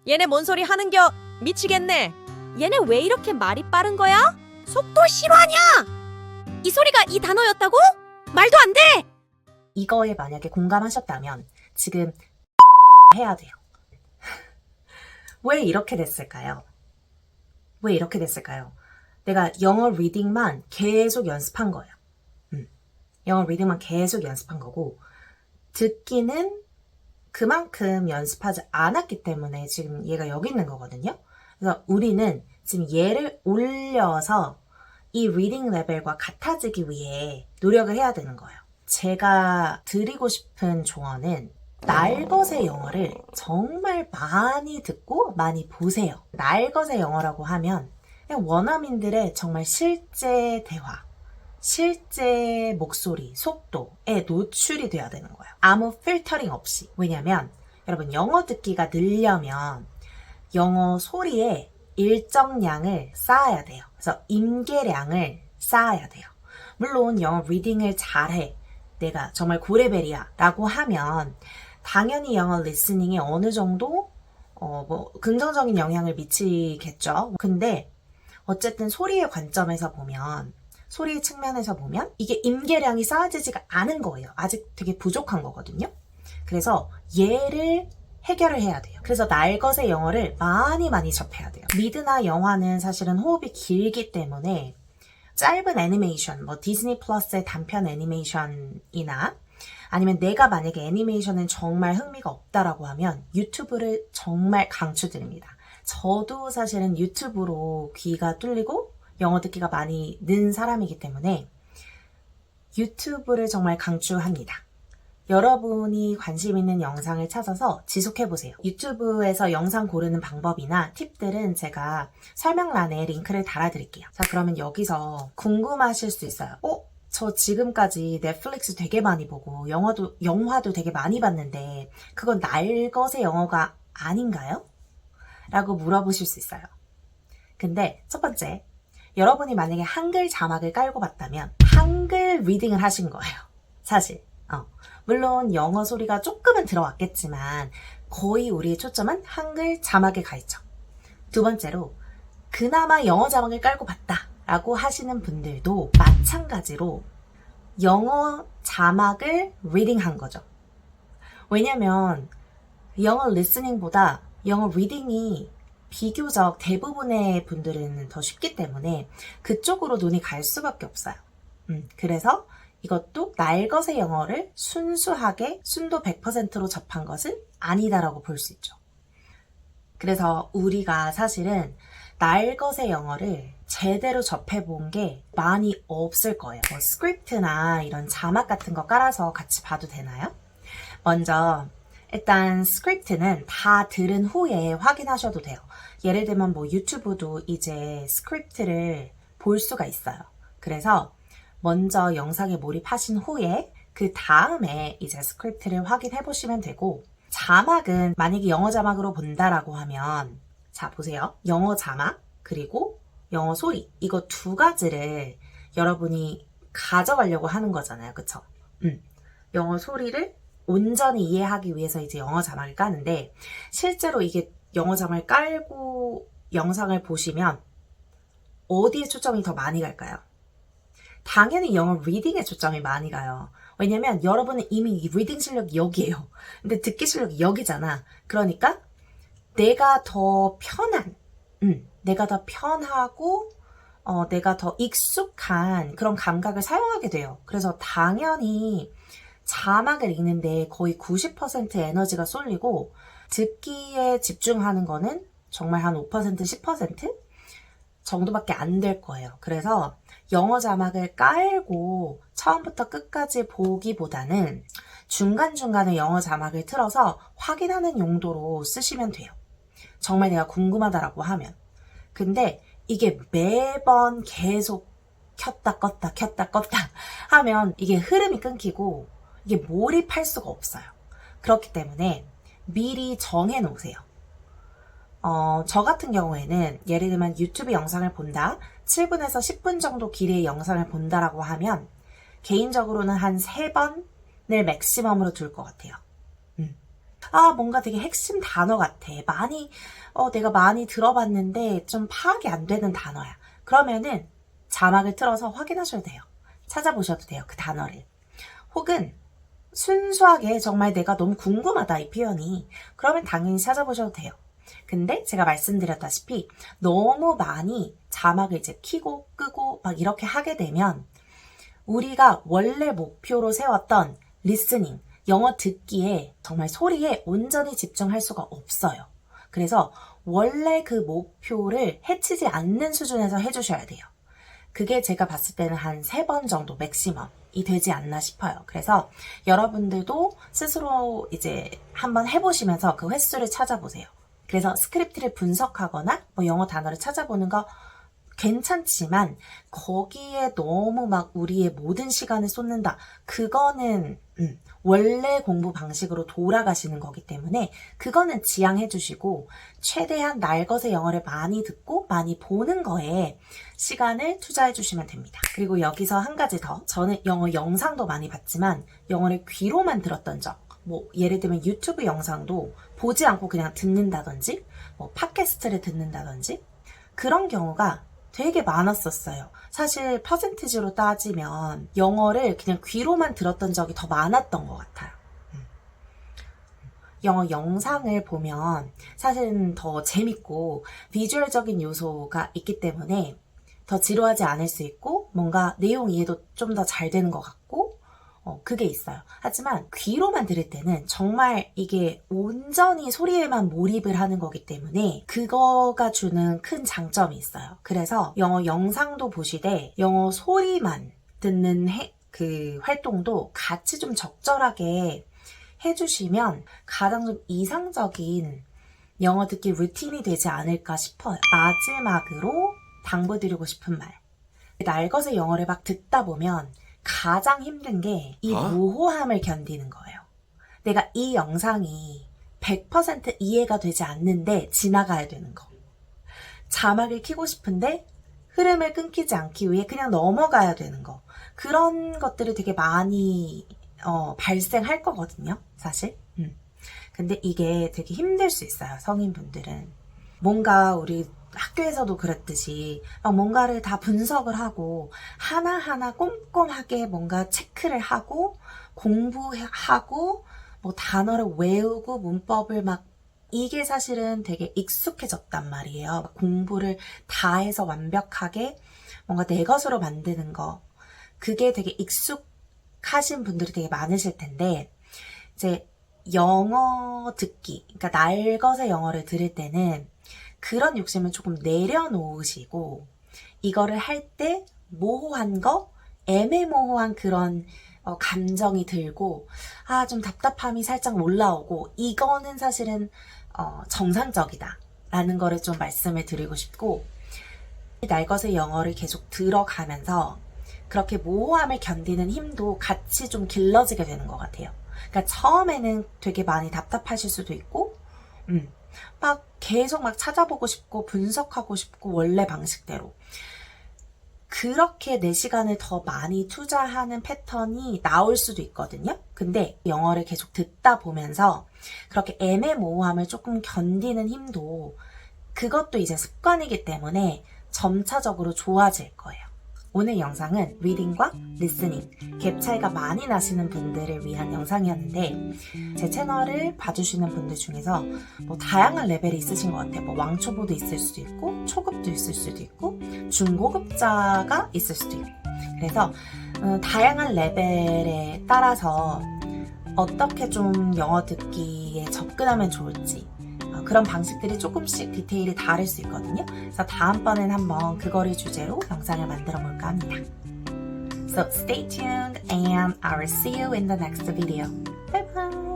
얘네 뭔 소리 하는겨? 미치겠네. 얘네 왜 이렇게 말이 빠른 거야? 속도 실화냐? 이 소리가 이 단어였다고? 말도 안 돼! 이거에 만약에 공감하셨다면 지금 해야 돼요. 왜 이렇게 됐을까요? 왜 이렇게 됐을까요? 내가 영어 리딩만 계속 연습한 거예요. 영어 리딩만 계속 연습한 거고 듣기는 그만큼 연습하지 않았기 때문에 지금 얘가 여기 있는 거거든요. 그래서 우리는 지금 얘를 올려서 이 리딩 레벨과 같아지기 위해 노력을 해야 되는 거예요. 제가 드리고 싶은 조언은 날것의 영어를 정말 많이 듣고 많이 보세요. 날것의 영어라고 하면 그냥 원어민들의 정말 실제 대화, 실제 목소리, 속도에 노출이 돼야 되는 거예요. 아무 필터링 없이. 왜냐면 여러분 영어 듣기가 늘려면 영어 소리에 일정량을 쌓아야 돼요. 그래서 임계량을 쌓아야 돼요. 물론 영어 리딩을 잘해. 내가 정말 고레벨이야 라고 하면 당연히 영어 리스닝에 어느 정도 긍정적인 영향을 미치겠죠. 근데 어쨌든 소리의 관점에서 보면 소리의 측면에서 보면 이게 임계량이 쌓아지지가 않은 거예요. 아직 되게 부족한 거거든요. 그래서 얘를 해결을 해야 돼요. 그래서 날것의 영어를 많이 접해야 돼요. 미드나 영화는 사실은 호흡이 길기 때문에 짧은 애니메이션, 디즈니 플러스의 단편 애니메이션이나 아니면 내가 만약에 애니메이션은 정말 흥미가 없다라고 하면 유튜브를 정말 강추드립니다. 저도 사실은 유튜브로 귀가 뚫리고 영어 듣기가 많이 는 사람이기 때문에 유튜브를 정말 강추합니다. 여러분이 관심 있는 영상을 찾아서 지속해보세요. 유튜브에서 영상 고르는 방법이나 팁들은 제가 설명란에 링크를 달아드릴게요. 자, 그러면 여기서 궁금하실 수 있어요. 저 지금까지 넷플릭스 되게 많이 보고 영화도 되게 많이 봤는데 그건 날것의 영어가 아닌가요? 라고 물어보실 수 있어요. 근데 첫 번째, 여러분이 만약에 한글 자막을 깔고 봤다면 한글 리딩을 하신 거예요. 사실. 물론 영어 소리가 조금은 들어왔겠지만 거의 우리의 초점은 한글 자막에 가 있죠. 두 번째로 그나마 영어 자막을 깔고 봤다 라고 하시는 분들도 마찬가지로 영어 자막을 리딩한 거죠. 왜냐면 영어 리스닝보다 영어 리딩이 비교적 대부분의 분들은 더 쉽기 때문에 그쪽으로 눈이 갈 수밖에 없어요. 그래서 이것도 날것의 영어를 순수하게 순도 100%로 접한 것은 아니다라고 볼 수 있죠. 그래서 우리가 사실은 날것의 영어를 제대로 접해본 게 많이 없을 거예요. 스크립트나 이런 자막 같은 거 깔아서 같이 봐도 되나요? 먼저 일단 스크립트는 다 들은 후에 확인하셔도 돼요. 예를 들면 유튜브도 이제 스크립트를 볼 수가 있어요. 그래서 먼저 영상에 몰입하신 후에 그 다음에 이제 스크립트를 확인해 보시면 되고, 자막은 만약에 영어 자막으로 본다라고 하면 자 보세요. 영어 자막 그리고 영어 소리 이거 두 가지를 여러분이 가져가려고 하는 거잖아요. 그쵸? 영어 소리를 온전히 이해하기 위해서 이제 영어 자막을 까는데 실제로 이게 영어 자막을 깔고 영상을 보시면 어디에 초점이 더 많이 갈까요? 당연히 영어 리딩에 초점이 많이 가요. 왜냐면 여러분은 이미 리딩 실력이 여기예요. 근데 듣기 실력이 여기잖아. 그러니까 내가 더 편한, 내가 더 편하고 내가 더 익숙한 그런 감각을 사용하게 돼요. 그래서 당연히 자막을 읽는데 거의 90% 에너지가 쏠리고 듣기에 집중하는 거는 정말 한 5%, 10% 정도밖에 안 될 거예요. 그래서 영어 자막을 깔고 처음부터 끝까지 보기보다는 중간중간에 영어 자막을 틀어서 확인하는 용도로 쓰시면 돼요. 정말 내가 궁금하다라고 하면. 근데 이게 매번 계속 켰다 껐다 하면 이게 흐름이 끊기고 이게 몰입할 수가 없어요. 그렇기 때문에 미리 정해 놓으세요. 저 같은 경우에는 예를 들면 유튜브 영상을 본다, 7분에서 10분 정도 길이의 영상을 본다라고 하면 개인적으로는 한 3번을 맥시멈으로 둘 것 같아요. 뭔가 되게 핵심 단어 같아. 내가 많이 들어봤는데 좀 파악이 안 되는 단어야. 그러면은 자막을 틀어서 확인하셔도 돼요. 찾아보셔도 돼요. 그 단어를. 혹은 순수하게 정말 내가 너무 궁금하다, 이 표현이. 그러면 당연히 찾아보셔도 돼요. 근데 제가 말씀드렸다시피 너무 많이 자막을 이제 켜고 끄고 막 이렇게 하게 되면 우리가 원래 목표로 세웠던 리스닝, 영어 듣기에 정말 소리에 온전히 집중할 수가 없어요. 그래서 원래 그 목표를 해치지 않는 수준에서 해주셔야 돼요. 그게 제가 봤을 때는 한 3번 정도 맥시멈이 되지 않나 싶어요. 그래서 여러분들도 스스로 이제 한번 해보시면서 그 횟수를 찾아보세요. 그래서 스크립트를 분석하거나 영어 단어를 찾아보는 거 괜찮지만 거기에 너무 막 우리의 모든 시간을 쏟는다. 그거는 원래 공부 방식으로 돌아가시는 거기 때문에 그거는 지양해 주시고 최대한 날것의 영어를 많이 듣고 많이 보는 거에 시간을 투자해 주시면 됩니다. 그리고 여기서 한 가지 더. 저는 영어 영상도 많이 봤지만 영어를 귀로만 들었던 적. 예를 들면 유튜브 영상도 보지 않고 그냥 듣는다든지 팟캐스트를 듣는다든지 그런 경우가 되게 많았었어요. 사실 퍼센티지로 따지면 영어를 그냥 귀로만 들었던 적이 더 많았던 것 같아요. 영어 영상을 보면 사실은 더 재밌고 비주얼적인 요소가 있기 때문에 더 지루하지 않을 수 있고 뭔가 내용 이해도 좀 더 잘 되는 것 같고 그게 있어요. 하지만 귀로만 들을 때는 정말 이게 온전히 소리에만 몰입을 하는 거기 때문에 그거가 주는 큰 장점이 있어요. 그래서 영어 영상도 보시되 영어 소리만 듣는 그 활동도 같이 좀 적절하게 해주시면 가장 좀 이상적인 영어 듣기 루틴이 되지 않을까 싶어요. 마지막으로 당부드리고 싶은 말. 날것의 영어를 막 듣다 보면 가장 힘든 게 이 모호함을 견디는 거예요. 내가 이 영상이 100% 이해가 되지 않는데 지나가야 되는 거. 자막을 켜고 싶은데 흐름을 끊기지 않기 위해 그냥 넘어가야 되는 거. 그런 것들이 되게 많이 발생할 거거든요, 사실. 근데 이게 되게 힘들 수 있어요, 성인분들은. 뭔가 우리 학교에서도 그랬듯이 뭔가를 다 분석을 하고 하나하나 꼼꼼하게 뭔가 체크를 하고 공부하고 단어를 외우고 문법을 이게 사실은 되게 익숙해졌단 말이에요. 공부를 다 해서 완벽하게 뭔가 내 것으로 만드는 거. 그게 되게 익숙하신 분들이 되게 많으실 텐데 이제 영어 듣기, 그러니까 날것의 영어를 들을 때는 그런 욕심을 조금 내려놓으시고 이거를 할 때 모호한 거, 애매모호한 그런 감정이 들고 좀 답답함이 살짝 올라오고 이거는 사실은 정상적이다 라는 거를 좀 말씀을 드리고 싶고 날것의 영어를 계속 들어가면서 그렇게 모호함을 견디는 힘도 같이 좀 길러지게 되는 것 같아요. 그러니까 처음에는 되게 많이 답답하실 수도 있고 계속 찾아보고 싶고 분석하고 싶고 원래 방식대로 그렇게 내 시간을 더 많이 투자하는 패턴이 나올 수도 있거든요. 근데 영어를 계속 듣다 보면서 그렇게 애매모호함을 조금 견디는 힘도 그것도 이제 습관이기 때문에 점차적으로 좋아질 거예요. 오늘 영상은 리딩과 리스닝, 갭 차이가 많이 나시는 분들을 위한 영상이었는데 제 채널을 봐주시는 분들 중에서 다양한 레벨이 있으신 것 같아요. 왕초보도 있을 수도 있고 초급도 있을 수도 있고 중고급자가 있을 수도 있고 그래서 다양한 레벨에 따라서 어떻게 좀 영어 듣기에 접근하면 좋을지 그런 방식들이 조금씩 디테일이 다를 수 있거든요. 그래서 다음번엔 한번 그거를 주제로 영상을 만들어 볼까 합니다. So stay tuned and I will see you in the next video. Bye bye!